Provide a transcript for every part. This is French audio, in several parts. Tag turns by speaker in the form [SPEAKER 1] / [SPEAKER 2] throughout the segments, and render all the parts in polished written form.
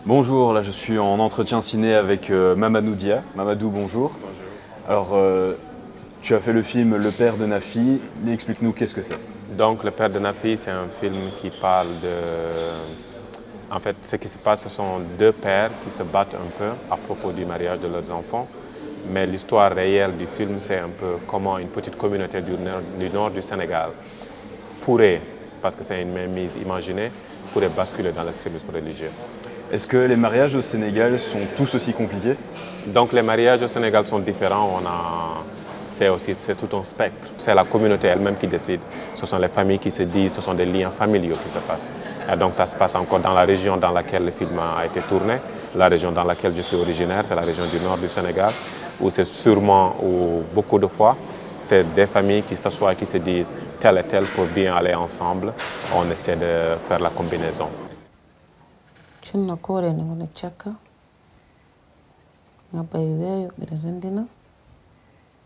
[SPEAKER 1] Bonjour, là je suis en entretien ciné avec Mamadou Dia. Mamadou, bonjour.
[SPEAKER 2] Bonjour.
[SPEAKER 1] Alors, tu as fait le film Le père de Nafi, mais explique-nous qu'est-ce que c'est.
[SPEAKER 2] Donc, Le Père de Nafi, c'est un film qui parle de... En fait, ce qui se passe, ce sont deux pères qui se battent un peu à propos du mariage de leurs enfants. Mais l'histoire réelle du film, c'est un peu comment une petite communauté du nord du Sénégal pourrait, parce que c'est une mainmise imaginée, pourrait basculer dans l'extrémisme religieux.
[SPEAKER 1] Est-ce que les mariages au Sénégal sont tous aussi compliqués?
[SPEAKER 2] Donc les mariages au Sénégal sont différents. C'est tout un spectre. C'est la communauté elle-même qui décide. Ce sont les familles qui se disent, ce sont des liens familiaux qui se passent. Et donc ça se passe encore dans la région dans laquelle le film a été tourné. La région dans laquelle je suis originaire, c'est la région du nord du Sénégal, où c'est sûrement, où beaucoup de fois, c'est des familles qui s'assoient, qui se disent tel et tel pour bien aller ensemble. On essaie de faire la combinaison.
[SPEAKER 3] Cinno kore ni ngone chaka ngabay weyo ɓeɗe rendina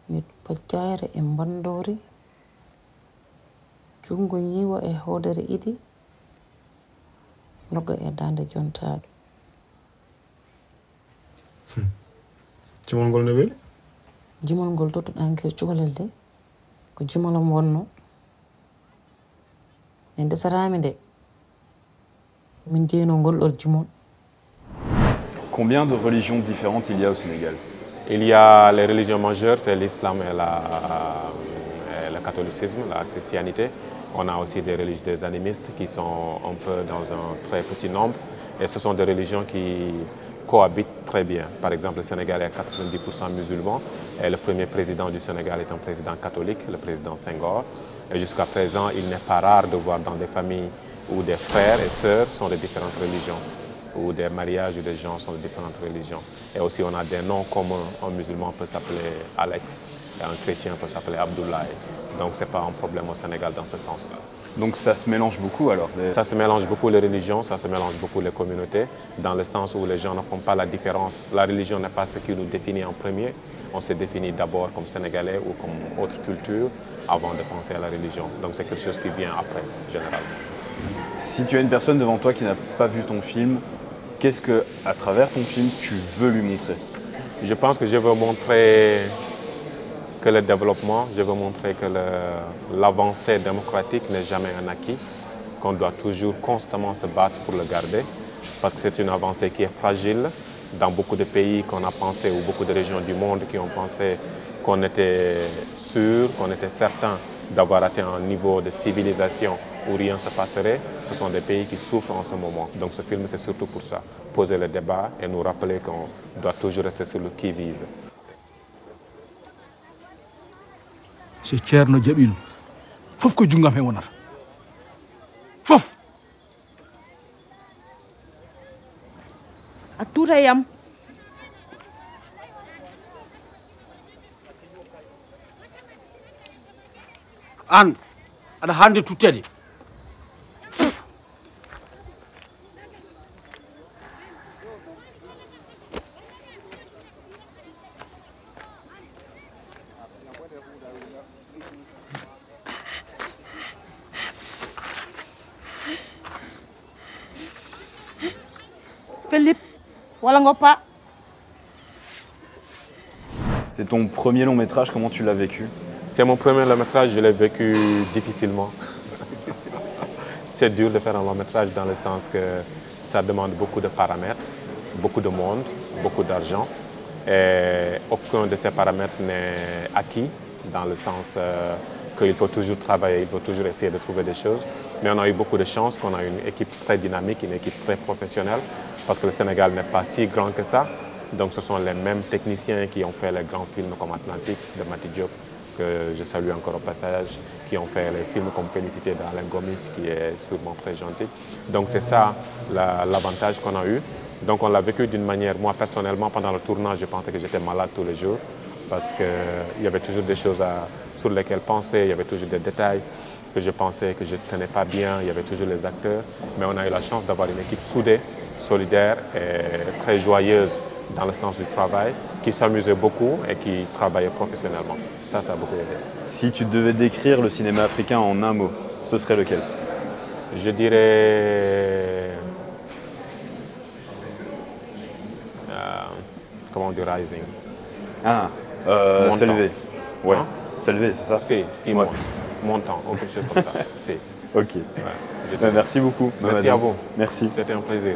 [SPEAKER 3] mi paccayre e bandori jungo ñiwa e hoodere idi logga e dande jontaɗo
[SPEAKER 4] jimol ngol no weeli
[SPEAKER 3] jimol ngol dottoɗa ker cukalel de ko jimolam wonno e ndesatami nde min jeyno ngol ɗol jimol.
[SPEAKER 1] Combien de religions différentes il y a au Sénégal?
[SPEAKER 2] Il y a les religions majeures, c'est l'islam et le catholicisme, la christianité. On a aussi des animistes qui sont un peu dans un très petit nombre. Et ce sont des religions qui cohabitent très bien. Par exemple, le Sénégal est à 90% musulman. Et le premier président du Sénégal est un président catholique, le président Senghor. Et jusqu'à présent, il n'est pas rare de voir dans des familles où des frères et sœurs sont de différentes religions, où des mariages où des gens sont de différentes religions. Et aussi on a des noms communs. Un musulman peut s'appeler Alex et un chrétien peut s'appeler Abdoulaye. Donc ce n'est pas un problème au Sénégal dans ce sens-là.
[SPEAKER 1] Donc ça se mélange beaucoup alors?
[SPEAKER 2] Ça se mélange beaucoup les religions, ça se mélange beaucoup les communautés, dans le sens où les gens ne font pas la différence. La religion n'est pas ce qui nous définit en premier. On se définit d'abord comme Sénégalais ou comme autre culture avant de penser à la religion. Donc c'est quelque chose qui vient après, généralement.
[SPEAKER 1] Si tu as une personne devant toi qui n'a pas vu ton film, qu'est-ce que, à travers ton film, tu veux lui montrer?
[SPEAKER 2] Je pense que je veux montrer que le développement, je veux montrer que l'avancée démocratique n'est jamais un acquis, qu'on doit toujours constamment se battre pour le garder, parce que c'est une avancée qui est fragile. Dans beaucoup de pays qu'on a pensé, ou beaucoup de régions du monde qui ont pensé qu'on était sûr, qu'on était certain d'avoir atteint un niveau de civilisation où rien ne se passerait, ce sont des pays qui souffrent en ce moment. Donc ce film, c'est surtout pour ça, poser le débat et nous rappeler qu'on doit toujours rester sur le qui-vive.
[SPEAKER 5] C'est Thierno Djabino. Fof ko jungam he wonata. Fof.
[SPEAKER 6] A tuutayam
[SPEAKER 5] An aɗa hande tuttede.
[SPEAKER 6] Philippe wala ngoppa.
[SPEAKER 1] C'est ton premier long métrage, comment tu l'as vécu?
[SPEAKER 2] C'est mon premier long métrage, je l'ai vécu difficilement. C'est dur de faire un long métrage dans le sens que ça demande beaucoup de paramètres, beaucoup de monde, beaucoup d'argent. Et aucun de ces paramètres n'est acquis dans le sens qu'il faut toujours travailler, il faut toujours essayer de trouver des choses. Mais on a eu beaucoup de chance qu'on a une équipe très dynamique, une équipe très professionnelle, parce que le Sénégal n'est pas si grand que ça. Donc ce sont les mêmes techniciens qui ont fait les grands films comme Atlantique de Mati Diop, que je salue encore au passage, qui ont fait les films comme Félicité d'Alain Gomis, qui est sûrement très gentil. Donc c'est ça l'avantage qu'on a eu. Donc on l'a vécu d'une manière, moi personnellement, pendant le tournage, je pensais que j'étais malade tous les jours, parce qu'il y avait toujours des choses sur lesquelles penser, il y avait toujours des détails que je pensais que je ne tenais pas bien, il y avait toujours les acteurs. Mais on a eu la chance d'avoir une équipe soudée, solidaire et très joyeuse dans le sens du travail, qui s'amusait beaucoup et qui travaillait professionnellement. Ça a beaucoup aidé.
[SPEAKER 1] Si tu devais décrire le cinéma africain en un mot, ce serait lequel?
[SPEAKER 2] Je dirais rising.
[SPEAKER 1] Ah,
[SPEAKER 2] Montant.
[SPEAKER 1] s'élever. Ouais,
[SPEAKER 2] Hein?
[SPEAKER 1] s'élever, c'est ça?
[SPEAKER 2] C'est qui
[SPEAKER 1] Ouais.
[SPEAKER 2] monte. Montant, ou quelque chose comme ça. C'est.
[SPEAKER 1] Ok.
[SPEAKER 2] Ouais.
[SPEAKER 1] Merci beaucoup.
[SPEAKER 2] Merci
[SPEAKER 1] Mamadou.
[SPEAKER 2] à vous.
[SPEAKER 1] Merci.
[SPEAKER 2] C'était un plaisir.